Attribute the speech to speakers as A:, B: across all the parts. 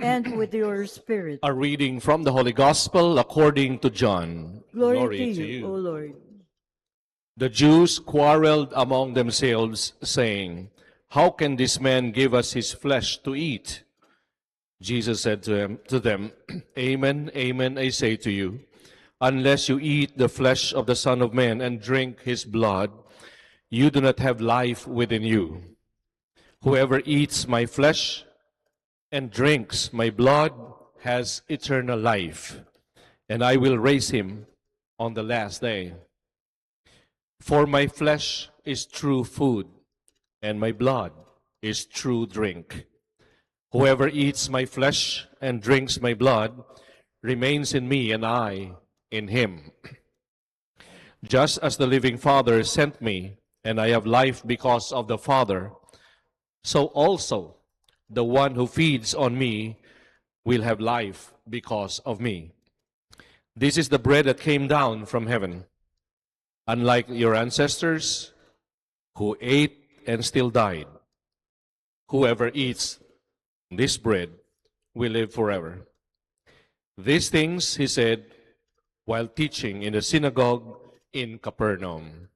A: and with your spirit.
B: A reading from the Holy Gospel according to John.
A: Glory to you, O Lord.
B: The Jews quarreled among themselves, saying, "How can this man give us his flesh to eat?" Jesus said to them, "Amen, amen, I say to you, unless you eat the flesh of the Son of Man and drink his blood, you do not have life within you. Whoever eats my flesh and drinks my blood has eternal life, and I will raise him on the last day. For my flesh is true food, and my blood is true drink. Whoever eats my flesh and drinks my blood remains in me, and I in him. Just as the living Father sent me, and I have life because of the Father, so also the one who feeds on me will have life because of me. This is the bread that came down from heaven. Unlike your ancestors who ate and still died, whoever eats this bread will live forever." These things he said while teaching in the synagogue in Capernaum.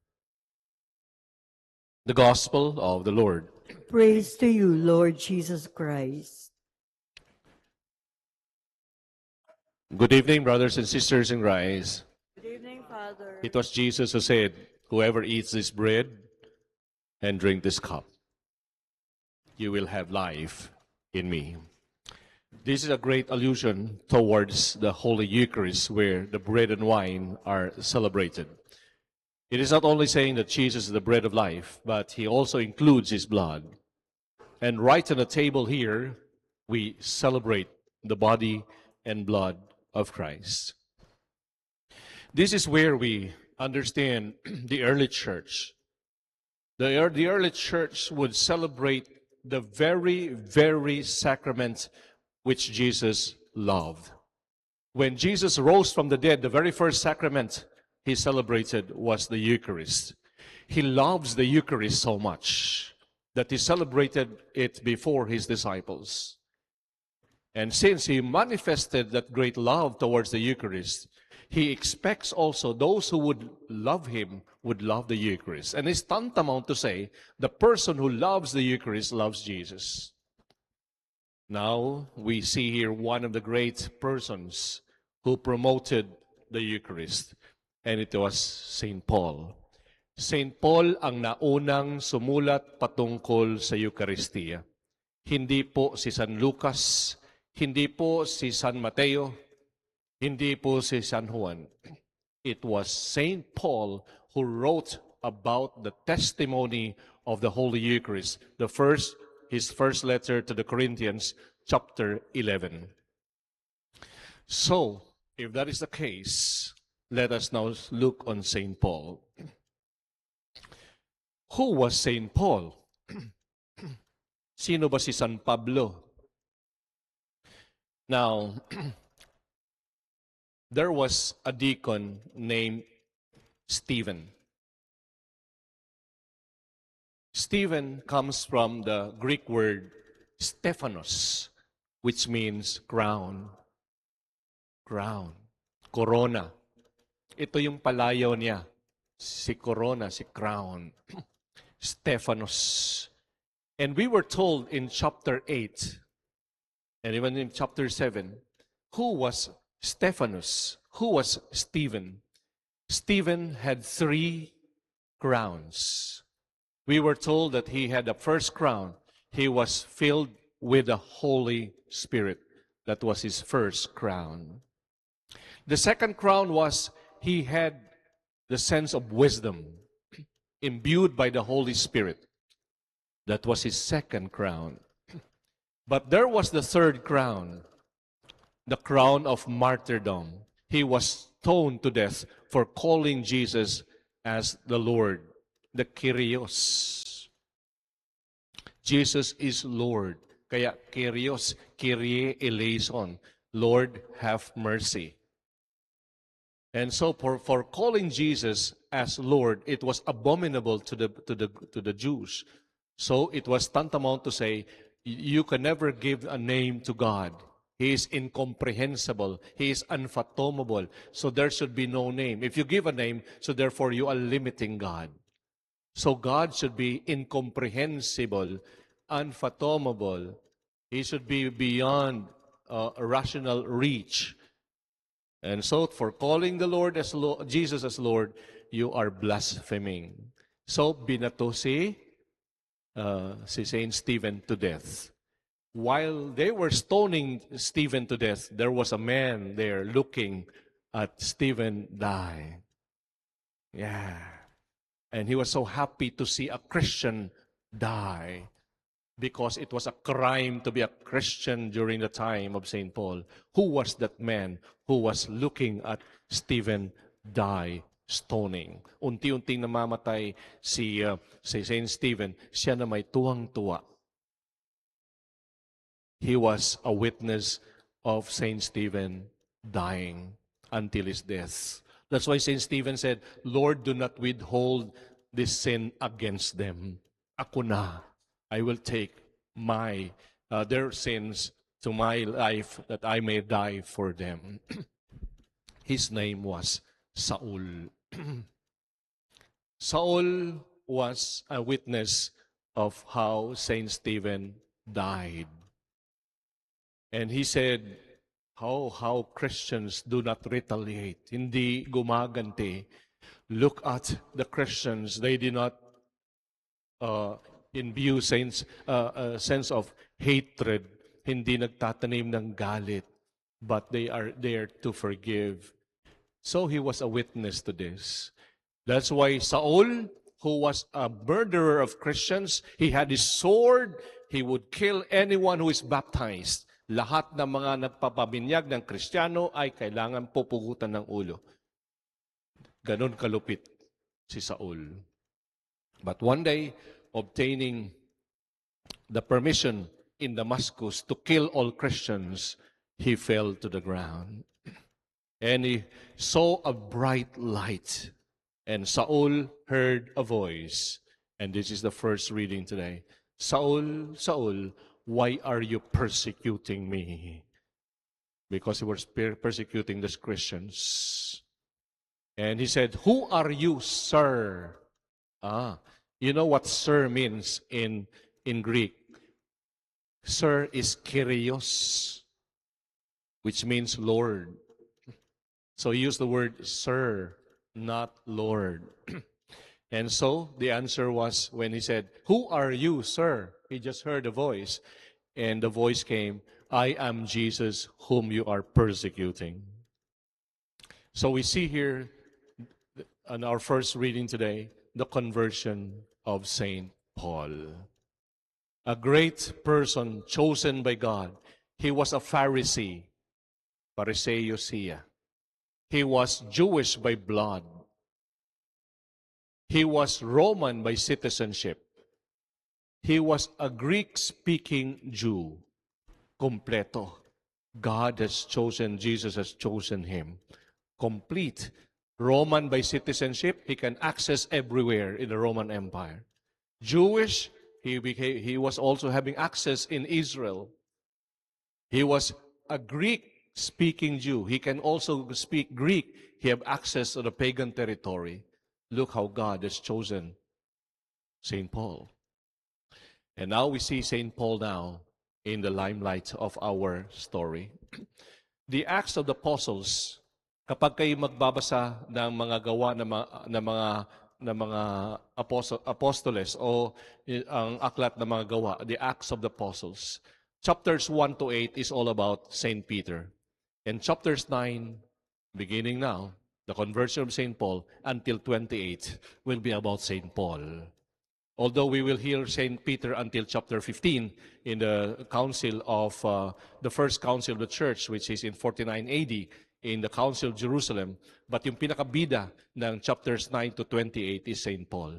B: The Gospel of the Lord.
A: Praise to you, Lord Jesus Christ.
B: Good evening, brothers and sisters in Christ.
A: Good evening, Father.
B: It was Jesus who said, "Whoever eats this bread and drink this cup, you will have life in me." This is a great allusion towards the Holy Eucharist, where the bread and wine are celebrated. It is not only saying that Jesus is the bread of life, but he also includes his blood. And right on the table here, we celebrate the body and blood of Christ. This is where we understand the early church. The early church would celebrate the very, very sacrament which Jesus loved. When Jesus rose from the dead, the very first sacrament he celebrated was the Eucharist. He loves the Eucharist so much that he celebrated it before his disciples. And since he manifested that great love towards the Eucharist, he expects also those who would love him would love the Eucharist. And it's tantamount to say, the person who loves the Eucharist loves Jesus. Now, we see here one of the great persons who promoted the Eucharist, and it was St. Paul. St. Paul ang naunang sumulat patungkol sa Eucharistia. Hindi po si San Lucas, hindi po si San Mateo, hindi po si San Juan. It was St. Paul who wrote about the testimony of the Holy Eucharist. His first letter to the Corinthians, chapter 11. So, if that is the case, let us now look on St. Paul. Who was St. Paul? Sino ba si San Pablo? Now, there was a deacon named Stephen. Stephen comes from the Greek word Stephanos, which means crown. Crown. Corona. Ito yung palayaw niya. Si corona, si crown. Stephanos. And we were told in chapter 8, and even in chapter 7, who was Stephanos? Who was Stephen? Stephen had 3 crowns. We were told that he had the first crown. He was filled with the Holy Spirit. That was his first crown. The second crown was he had the sense of wisdom, imbued by the Holy Spirit. That was his second crown. But there was the third crown, the crown of martyrdom. He was stoned to death for calling Jesus as the Lord, the Kyrios. Jesus is Lord. Kaya Kyrios, Kyrie eleison, Lord, have mercy. And so for calling Jesus as Lord, it was abominable to the Jews. So it was tantamount to say, You can never give a name to God. He is incomprehensible. He is unfathomable. So there should be no name. If you give a name, so therefore you are limiting God. So God should be incomprehensible, unfathomable. He should be beyond rational reach. And so for calling the Lord as Jesus as Lord, you are blaspheming. So binato si Saint Stephen to death. While they were stoning Stephen to death, there was a man there looking at Stephen die. Yeah. And he was so happy to see a Christian die because it was a crime to be a Christian during the time of St. Paul. Who was that man who was looking at Stephen die stoning? Unti-unting namamatay si St. Stephen, siya na may tuwang-tuwa. He was a witness of St. Stephen dying until his death. That's why St. Stephen said, Lord, do not withhold this sin against them. Ako na. I will take their sins to my life that I may die for them. His name was Saul. Saul was a witness of how St. Stephen died. And he said, how Christians do not retaliate. Hindi gumaganti. Look at the Christians. They did not imbue sense of hatred. Hindi nagtatanim ng galit. But they are there to forgive. So he was a witness to this. That's why Saul, who was a murderer of Christians, he had his sword. He would kill anyone who is baptized. Lahat ng mga nagpapabinyag ng Kristiyano ay kailangan pupugutan ng ulo. Ganon kalupit si Saul. But one day, obtaining the permission in Damascus to kill all Christians, he fell to the ground. And he saw a bright light. And Saul heard a voice. And this is the first reading today. Saul, Saul, why are you persecuting me? Because he was persecuting the Christians. And he said, who are you, sir? You know what sir means in Greek? Sir is Kyrios, which means Lord. So he used the word sir, not Lord. And so the answer was when he said, who are you, sir? He just heard a voice. And the voice came, I am Jesus whom you are persecuting. So we see here in our first reading today, the conversion of St. Paul. A great person chosen by God. He was a Pharisee, Phariseo siya. He was Jewish by blood. He was Roman by citizenship. He was a Greek-speaking Jew. Completo. God has chosen, Jesus has chosen him. Complete. Roman by citizenship, he can access everywhere in the Roman Empire. Jewish, he was also having access in Israel. He was a Greek-speaking Jew. He can also speak Greek. He have access to the pagan territory. Look how God has chosen St. Paul. And now we see St. Paul now in the limelight of our story. The Acts of the Apostles, kapag kayo magbabasa ng mga gawa ng mga apostoles o ang aklat ng mga gawa, the Acts of the Apostles, chapters 1 to 8 is all about St. Peter. And chapters 9, beginning now, the conversion of St. Paul, until 28 will be about St. Paul. Although we will hear St. Peter until chapter 15 in the council of the first council of the church, which is in 49 AD, in the Council of Jerusalem. But yung pinakabida ng chapters 9 to 28 is St. Paul.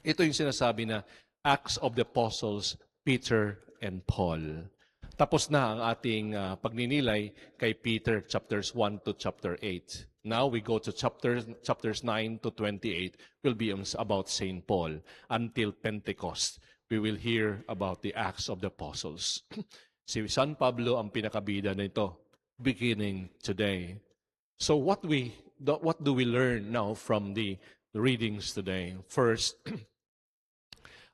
B: Ito yung sinasabi na Acts of the Apostles, Peter and Paul. Tapos na ang ating pagninilay kay Peter, chapters 1 to chapter 8. Now we go to chapters 9 to 28 will be about St. Paul until Pentecost, we will hear about the Acts of the Apostles. Si San Pablo ang pinakabida nito, beginning today. So what do we learn now from the readings today? First,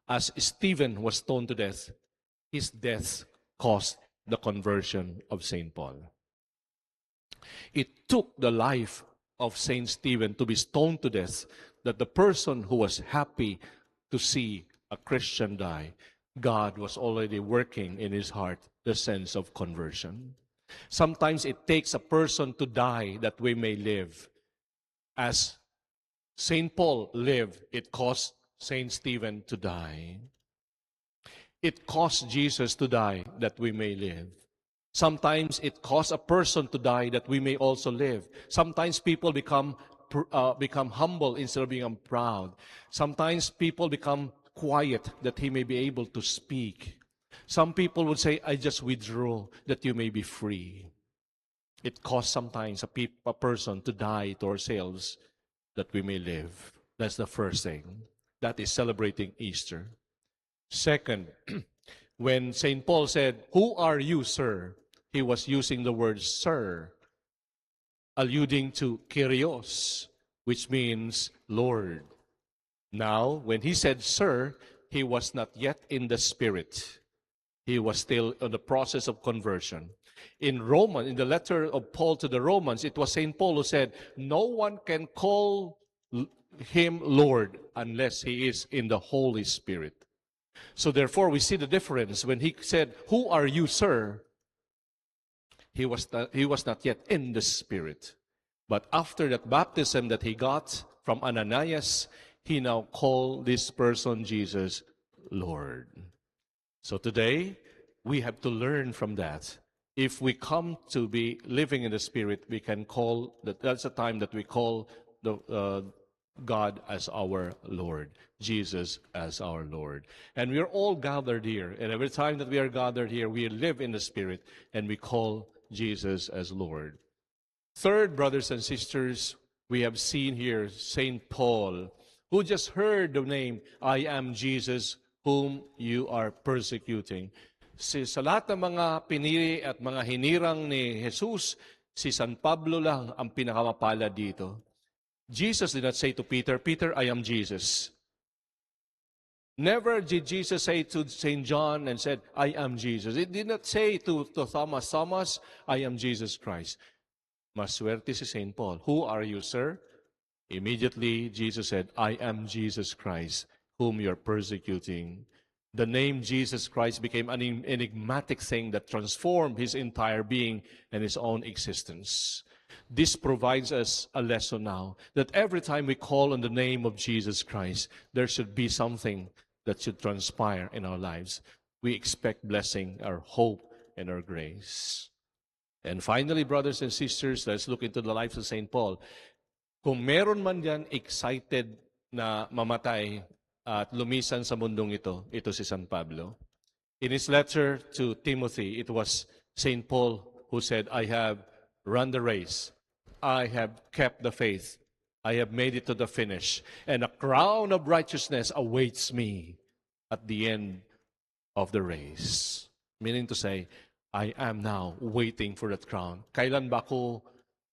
B: as Stephen was stoned to death, his death caused the conversion of St. Paul. It took the life of St. Stephen to be stoned to death that the person who was happy to see a Christian die, God was already working in his heart the sense of conversion. Sometimes it takes a person to die that we may live. As St. Paul lived, it caused St. Stephen to die. It cost Jesus to die that we may live. Sometimes it costs a person to die that we may also live. Sometimes people become humble instead of being proud. Sometimes people become quiet that he may be able to speak. Some people would say, I just withdraw that you may be free. It costs sometimes a person to die to ourselves that we may live. That's the first thing. That is celebrating Easter. Second, when St. Paul said, "Who are you, sir?" he was using the word sir, alluding to Kyrios, which means Lord. Now, when he said sir, he was not yet in the Spirit. He was still in the process of conversion. In the letter of Paul to the Romans, it was St. Paul who said, no one can call him Lord unless he is in the Holy Spirit. So therefore, we see the difference. When he said, "Who are you, sir?" He was not yet in the Spirit. But after that baptism that he got from Ananias, he now called this person, Jesus, Lord. So today, we have to learn from that. If we come to be living in the Spirit, we can call, that's the time that we call God as our Lord, Jesus as our Lord. And we are all gathered here. And every time that we are gathered here, we live in the Spirit and we call Jesus as Lord. Third, brothers and sisters, we have seen here St. Paul, who just heard the name, I am Jesus, whom you are persecuting. Sa lahat ng mga pinili at mga hinirang ni Jesus, si San Pablo lang ang pinakamapalad dito. Jesus did not say to Peter, Peter, I am Jesus. Never did Jesus say to St. John and said, I am Jesus. He did not say to Thomas, Thomas, I am Jesus Christ. Maswerte si St. Paul. Who are you, sir? Immediately, Jesus said, I am Jesus Christ, whom you are persecuting. The name Jesus Christ became an enigmatic thing that transformed his entire being and his own existence. This provides us a lesson now that every time we call on the name of Jesus Christ, there should be something that should transpire in our lives. We expect blessing, our hope, and our grace. And finally, brothers and sisters, let's look into the life of St. Paul. Kung meron man yan excited na mamatay at lumisan sa mundong ito, ito si San Pablo. In his letter to Timothy, it was St. Paul who said, I have run the race. I have kept the faith. I have made it to the finish. And a crown of righteousness awaits me at the end of the race. Meaning to say, I am now waiting for that crown. Kailan ba ako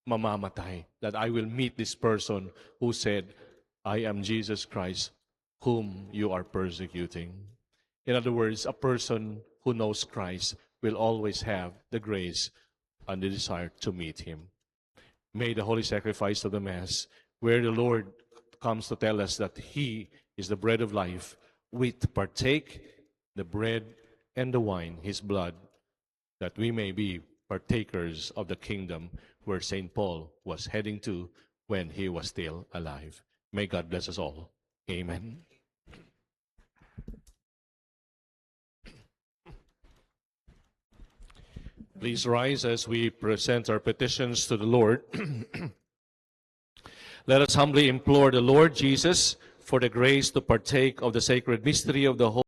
B: mamamatay? That I will meet this person who said, I am Jesus Christ, whom you are persecuting. In other words, a person who knows Christ will always have the grace and the desire to meet him. May the holy sacrifice of the Mass, where the Lord comes to tell us that he is the bread of life, we partake the bread and the wine, his blood, that we may be partakers of the kingdom where St. Paul was heading to when he was still alive. May God bless us all. Amen. Please rise as we present our petitions to the Lord. Let us humbly implore the Lord Jesus for the grace to partake of the sacred mystery of the Holy